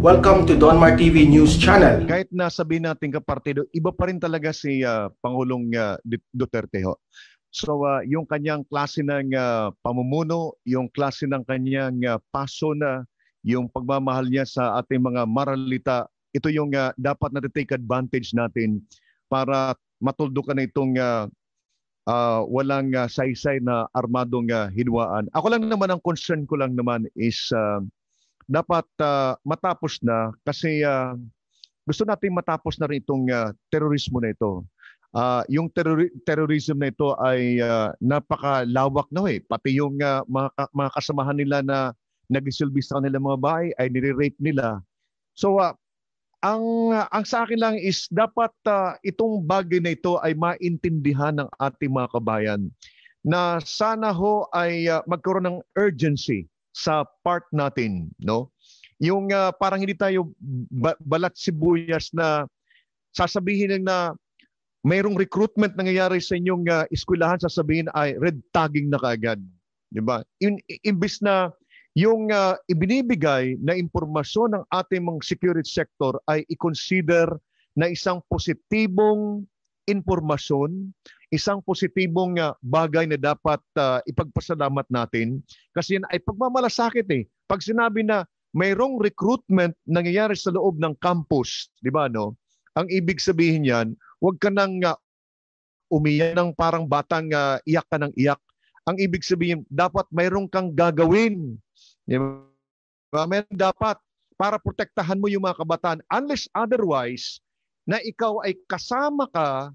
Welcome to Donmar TV News Channel. Kahit na sabihin natin kapartido, iba pa rin talaga si Pangulong Duterte ho. So yung kanyang klase ng pamumuno, yung klase ng kanyang paso na, yung pagmamahal niya sa ating mga maralita, ito yung dapat na take advantage natin para matuldukan na itong walang saysay na armadong hinwaan. Ako lang naman, ang concern ko lang naman is dapat matapos na kasi gusto natin matapos na rin itong terorismo na ito. Yung terrorism na ito ay napakalawak na pati yung mga kasamahan nila na nagisilbi sa kanilang mga bahay ay nire-rape nila. So ang sa akin lang is dapat itong bagay na ito ay maintindihan ng ating mga kabayan na sana ho ay magkaroon ng urgency sa part natin, no? Yung parang hindi tayo balat sibuyas na sasabihin na mayroong recruitment nangyayari sa inyong eskwelahan, sasabihin ay red tagging na kaagad, di ba? Imbis na yung ibinibigay na impormasyon ng ating mga security sector ay i-consider na isang positibong impormasyon, isang positibong bagay na dapat ipagpasalamat natin kasi yan ay pagmamalasakit Pag sinabi na mayroong recruitment nangyayari sa loob ng campus, di ba no? Ang ibig sabihin yan, huwag ka nang umiyak ng parang batang iyak ka ng iyak. Ang ibig sabihin, dapat mayroong kang gagawin. Di ba? Mayroon dapat para protektahan mo yung mga kabataan. Unless otherwise, na ikaw ay kasama ka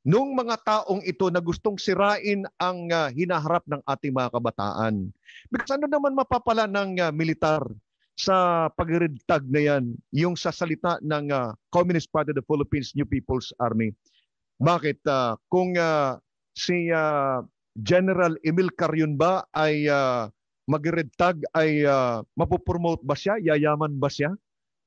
nung mga taong ito na gustong sirain ang hinaharap ng ating mga kabataan. Because ano naman mapapala ng militar sa pagredtag na yan, yung sa salita ng Communist Party of the Philippines New People's Army? Bakit? Kung si General Emil Carrion ba ay magredtag, ay mapopromote ba siya? Yayaman ba siya?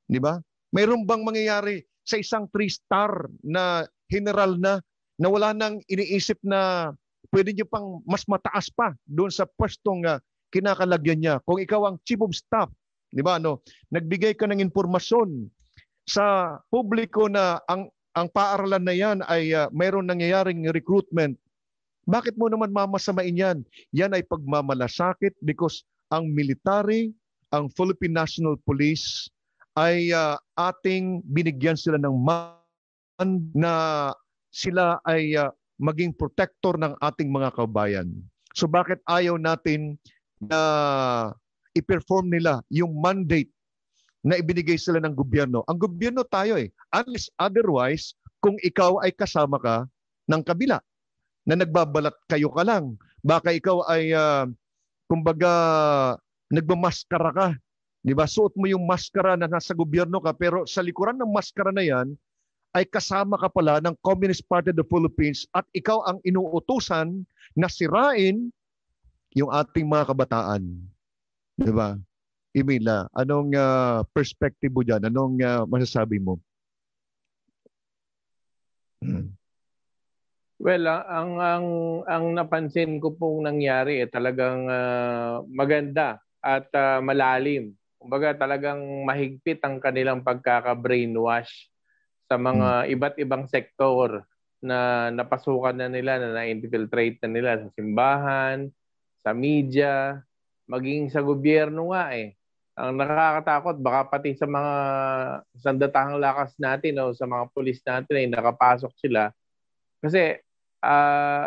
Di ba? Mayroon bang mangyayari sa isang 3-star na general na wala nang iniisip na pwede niyo pang mas mataas pa doon sa pwestong kinakalagyan niya? Kung ikaw ang chief of staff, di ba, no? Nagbigay ka ng impormasyon sa publiko na ang paaralan na yan ay mayroon nangyayaring recruitment, bakit mo naman mamasamain yan? Yan ay pagmamalasakit because ang military, ang Philippine National Police ay ating binigyan sila ng na sila ay maging protector ng ating mga kabayan. So bakit ayaw natin na i-perform nila yung mandate na ibinigay sila ng gobyerno? Ang gobyerno tayo Unless otherwise, kung ikaw ay kasama ka ng kabila, na nagbabalat kayo ka lang. Baka ikaw ay, kumbaga, nagmamaskara ka. Di ba? Suot mo yung maskara na nasa gobyerno ka, pero sa likuran ng maskara na yan, ay kasama ka pala ng Communist Party of the Philippines at ikaw ang inuutusan na sirain yung ating mga kabataan. Di ba? Emila, anong perspective mo dyan? Anong masasabi mo? Well, ang napansin ko pong nangyari talagang maganda at malalim. Kumbaga talagang mahigpit ang kanilang pagkaka-brainwash sa mga iba't ibang sektor na napasukan na nila, na na-infiltrate na nila sa simbahan, sa media, maging sa gobyerno nga Ang nakakatakot, baka pati sa mga sandatahang lakas natin o sa mga pulis natin ay nakapasok sila. Kasi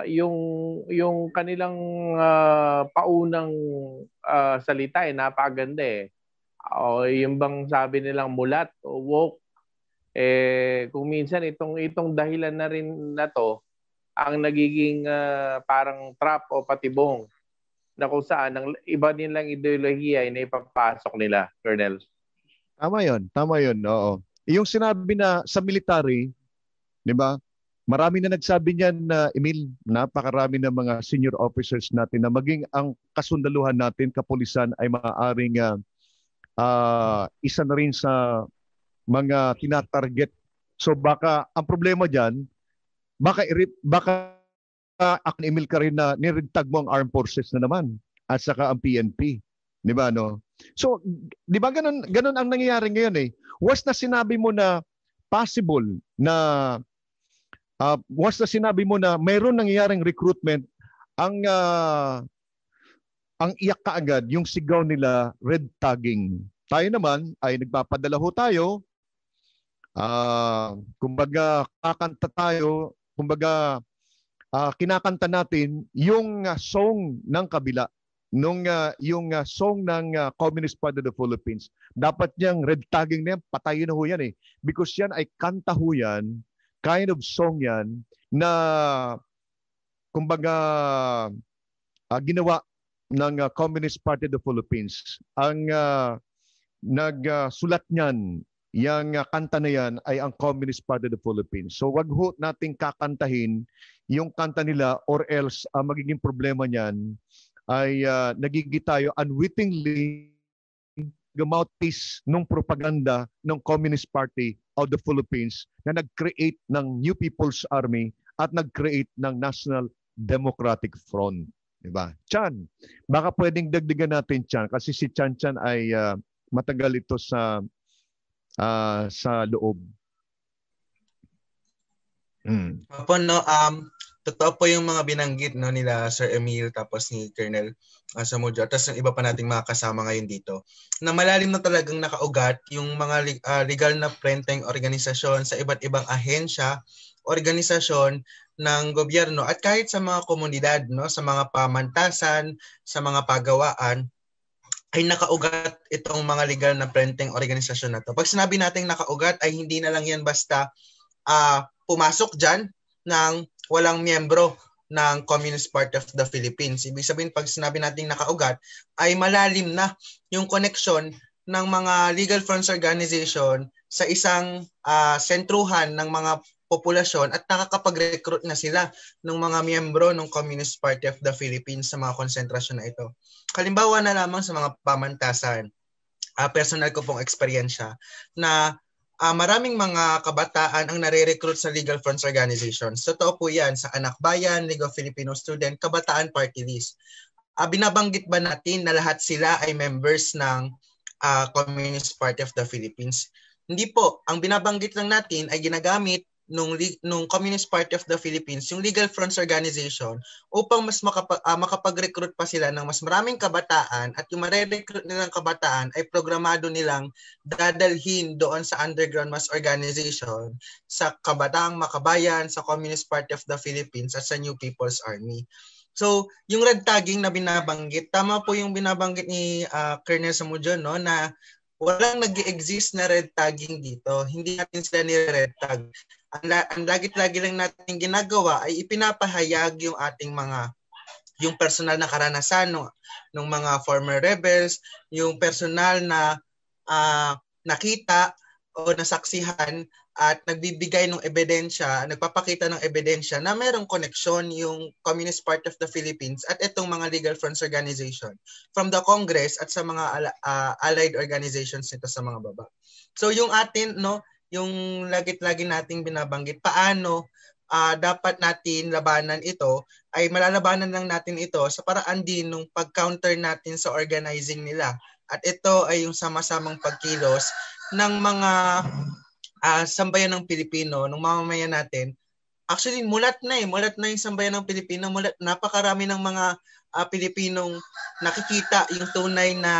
yung kanilang paunang salita napakaganda O yung bang sabi nilang mulat o woke, kung minsan itong dahilan na rin na to ang nagiging parang trap o patibong na kung saan ang iba nilang ideolohiya ay naipapasok nila, Colonel. Tama yun, oo. Yung sinabi na sa military, di ba? Marami na nagsabi niyan na Emil, napakarami ng mga senior officers natin na maging ang kasundaluhan natin, kapulisan, ay maaaring isa na rin sa mga tinatarget. So baka ang problema dyan, baka Emil ka rin na niregtag mo ang armed forces na naman at saka ang PNP. Di ba, no? So, di ba ganun ang nangyayari ngayon eh. Once na sinabi mo na possible na once na sinabi mo na mayroon nangyayaring recruitment, ang iyak kaagad yung sigaw nila, red tagging. Tayo naman ay nagpapadala ho tayo. Kumbaga kakanta tayo, kumbaga kinakanta natin yung song ng kabila, yung song ng Communist Party of the Philippines. Dapat niyang red tagging na yan, patayin na ho yan eh. Because yan ay kanta ho yan, kind of song yan na kumbaga ginawa ng Communist Party of the Philippines. Ang nagsulat niyan, yung kanta na yan ay ang Communist Party of the Philippines. So wag ho nating kakantahin yung kanta nila or else magiging problema niyan ay nagiging tayo unwittingly the mouthpiece ng propaganda ng Communist Party of the Philippines na nag-create ng New People's Army at nag-create ng National Democratic Front. Diba? Chan, baka pwedeng dagdagan natin Chan kasi si Chan ay matagal ito sa loob. Opo, no, totoo po yung mga binanggit no nila Sir Emil tapos ni Colonel Samudjo tapos yung iba pa nating mga kasama ngayon dito na malalim na talagang nakaugat yung mga legal na prenteng organisasyon sa iba't ibang ahensya, organisasyon ng gobyerno at kahit sa mga komunidad, no, sa mga pamantasan, sa mga pagawaan ay nakaugat itong mga legal na prenteng organisasyon na to. Pag sinabi nating nakaugat ay hindi na lang yan basta pumasok dyan ng walang miyembro ng Communist Party of the Philippines. Ibig sabihin pag sinabi nating nakaugat ay malalim na yung connection ng mga legal fronts organization sa isang sentruhan ng mga populasyon at nakakapag-recruit na sila ng mga miyembro ng Communist Party of the Philippines sa mga konsentrasyon na ito. Halimbawa na lamang sa mga pamantasan, personal ko pong eksperyensya na maraming mga kabataan ang nare-recruit sa Legal Fronts Organizations. Totoo po yan sa Anak Bayan, League of Filipino Student, Kabataan Party List. Binabanggit ba natin na lahat sila ay members ng Communist Party of the Philippines? Hindi po. Ang binabanggit lang natin ay ginagamit nung Communist Party of the Philippines, yung Legal Fronts Organization, upang mas makapag-recruit pa sila ng mas maraming kabataan at yung mare-recruit nilang kabataan ay programado nilang dadalhin doon sa underground mass organization sa Kabataang Makabayan, sa Communist Party of the Philippines at sa New People's Army. So, yung red tagging na binabanggit, tama po yung binabanggit ni Colonel Samudjo, no, na walang nag-exist na red tagging dito. Hindi natin sila ni-red tag. Ang lagi-lagi lang natin ginagawa ay ipinapahayag yung ating yung personal na karanasan ng mga former rebels, yung personal na nakita o nasaksihan at nagbibigay ng ebidensya, nagpapakita ng ebidensya na mayroong koneksyon yung Communist Party of the Philippines at itong mga Legal Fronts Organization from the Congress at sa mga allied organizations nito sa mga baba. So yung atin, no, yung lagi-lagi nating binabanggit, paano dapat natin labanan ito, ay malalabanan lang natin ito sa paraan din ng pag-counter natin sa organizing nila. At ito ay yung sama-samang pagkilos ng mga sambayan ng Pilipino, ng mamamayan natin. Actually, mulat na yung sambayan ng Pilipino, napakarami ng mga Pilipinong nakikita yung tunay na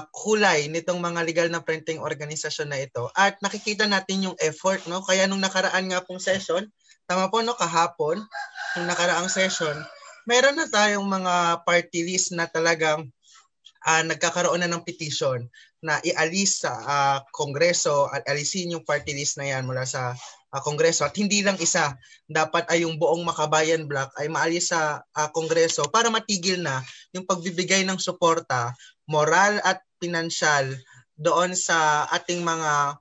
kulay nitong mga legal na printing organisasyon na ito at nakikita natin yung effort, no? Kaya nung nakaraan nga pong session, tama po, no, kahapon, nung nakaraang session, meron na tayong mga party list na talagang nagkakaroon na ng petition na ialis sa Kongreso at alisin yung party list na yan mula sa Kongreso. At hindi lang isa, dapat ay yung buong Makabayan Bloc ay maalis sa Kongreso para matigil na yung pagbibigay ng suporta, moral at pinansyal doon sa ating mga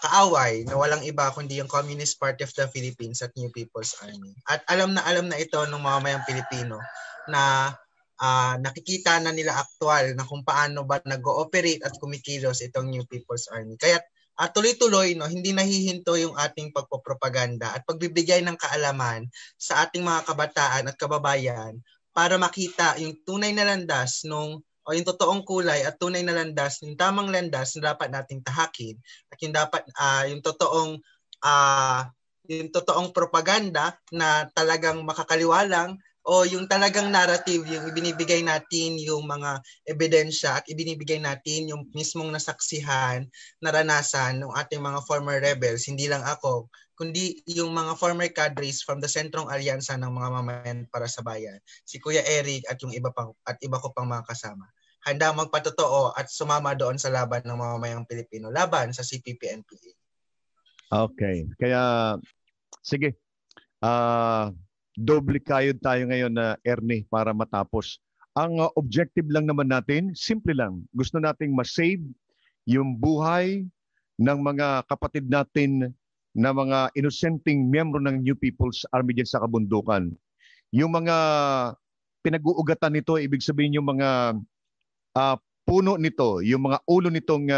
kaaway na walang iba kundi yung Communist Party of the Philippines at New People's Army. At alam na ito ng mamamayang Pilipino na nakikita na nila aktual na kung paano ba nag-ooperate at kumikilos itong New People's Army. Kaya tuloy-tuloy, no, hindi nahihinto yung ating pagpopropaganda at pagbibigay ng kaalaman sa ating mga kabataan at kababayan para makita yung tunay na landas nung o yung totoong kulay at tunay na landas, yung tamang landas na dapat nating tahakin at yung dapat yung totoong propaganda na talagang makakaliwalang o yung talagang narrative, yung ibinibigay natin yung mga ebidensya at ibinibigay natin yung mismong nasaksihan, naranasan ng ating mga former rebels, hindi lang ako, kundi yung mga former cadres from the Sentrong Alyansa ng mga mamayan para sa bayan, si Kuya Eric at yung iba ko pang mga kasama. Handa magpatotoo at sumama doon sa laban ng mamamayang Pilipino, laban sa CPP-NPA. Okay. Kaya, sige. Doble kayod tayo ngayon na Ernie para matapos. Ang objective lang naman natin, simple lang. Gusto nating ma-save yung buhay ng mga kapatid natin na mga inosenteng miyembro ng New People's Army dyan sa kabundukan. Yung mga pinag-uugatan nito, ibig sabihin yung mga puno nito, yung mga ulo nitong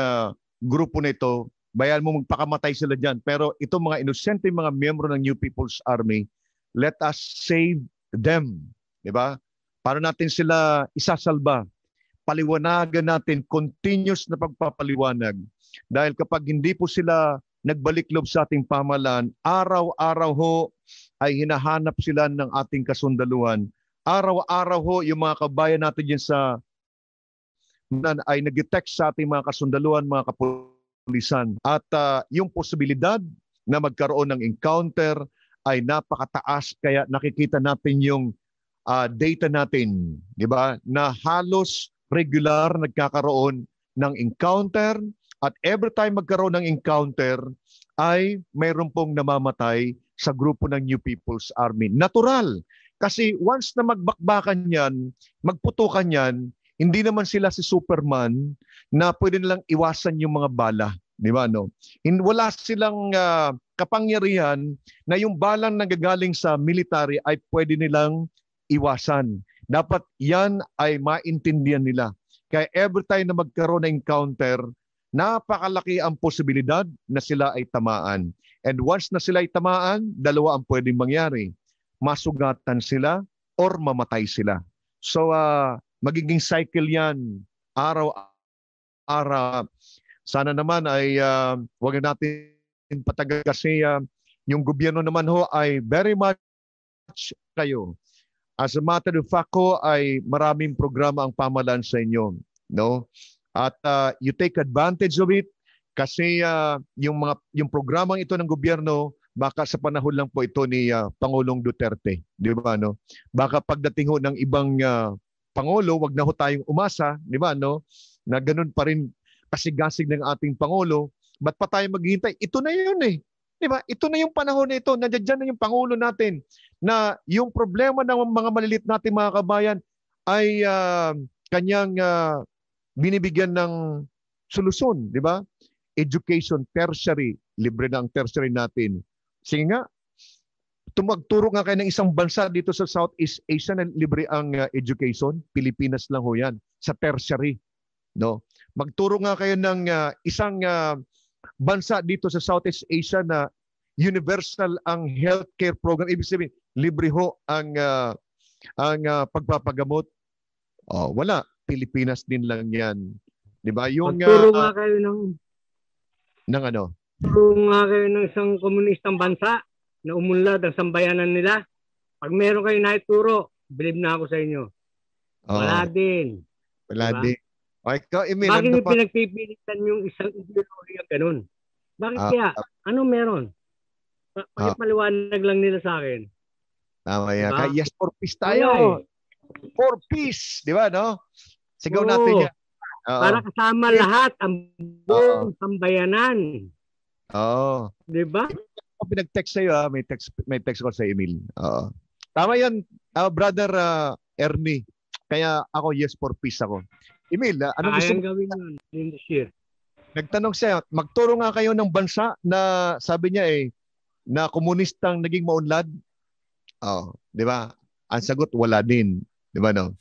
grupo nito, bayan mo magpakamatay sila dyan. Pero itong mga inosenteng mga miyembro ng New People's Army, let us save them. Diba? Para natin sila isasalba. Paliwanagan natin, continuous na pagpapaliwanag. Dahil kapag hindi po sila nagbalik loob sa ating pamahalaan, araw-araw ho ay hinahanap sila ng ating kasundaluhan. Araw-araw ho yung mga kabayan natin dyan sa ay nag-text sa ating mga kasundaluhan, mga kapulisan. At yung posibilidad na magkaroon ng encounter ay napakataas, kaya nakikita natin yung data natin, di ba? Na halos regular nagkakaroon ng encounter at every time magkaroon ng encounter ay mayroon pong namamatay sa grupo ng New People's Army. Natural. Kasi once na magbakbakan yan, magputukan yan, hindi naman sila si Superman na pwede nilang iwasan yung mga bala. Di ba, no? Wala silang kapangyarihan na yung balang nagagaling sa military ay pwede nilang iwasan. Dapat yan ay maintindihan nila. Kaya every time na magkaroon ng encounter, napakalaki ang posibilidad na sila ay tamaan. And once na sila ay tamaan, dalawa ang pwedeng mangyari. Masugatan sila or mamatay sila. So, magiging cycle yan. Araw-araw. Sana naman ay huwag natin patagal kasi yung gobyerno naman ho ay very much kayo. As a matter of fact ho, ay maraming programa ang pamahalaan sa inyo. No? At you take advantage of it kasi yung programang ito ng gobyerno, baka sa panahon lang po ito ni Pangulong Duterte. Di ba? No? Baka pagdating ho ng ibang Pangulo, wag na ho tayong umasa. Di ba? No? Na ganun pa rin kasigasig ng ating Pangulo. Ba't pa tayo maghihintay? Ito na yun eh. Di ba? Ito na yung panahon na ito. Nandiyan na yung Pangulo natin na yung problema ng mga malilit nating mga kabayan ay kanyang binibigyan ng solusyon. Di ba? Education, tertiary. Libre na ang tertiary natin. Sige nga, magturo nga kayo ng isang bansa dito sa Southeast Asia na libre ang education. Pilipinas lang ho yan. Sa tertiary. No? Magturo nga kayo ng isang bansa dito sa Southeast Asia na universal ang healthcare program. Ibig sabihin, libre ho ang pagpapagamot. Wala. Pilipinas din lang yan. Di ba? Magturo nga kayo ng ano? Magturo nga kayo ng isang komunistang bansa na umunlad ang sambayanan nila. Pag meron kayo naituro, believe na ako sa inyo. Wala din. Wala diba? din. Okay, Emil, bakit niyo pinagpipilitan yung isang ideolohiya ganun? Bakit kaya? Ano meron? Pakipaliwanag lang nila sa akin. Tama yan. Diba? Yes, for peace tayo. For peace. Di ba, no? Sigaw natin yan. Para kasama lahat ang buong sambayanan. Oo. Di ba? Ako pinag-text sa'yo, may text ko sa Emil. Oo. Tama yan, brother Ernie. Kaya ako, yes, for peace ako. Emil, ano gusto mo? Gawin yun in this year. Nagtanong siya, magturo nga kayo ng bansa na sabi niya na komunistang naging maunlad. Di ba? Ang sagot, wala din. Di ba, no?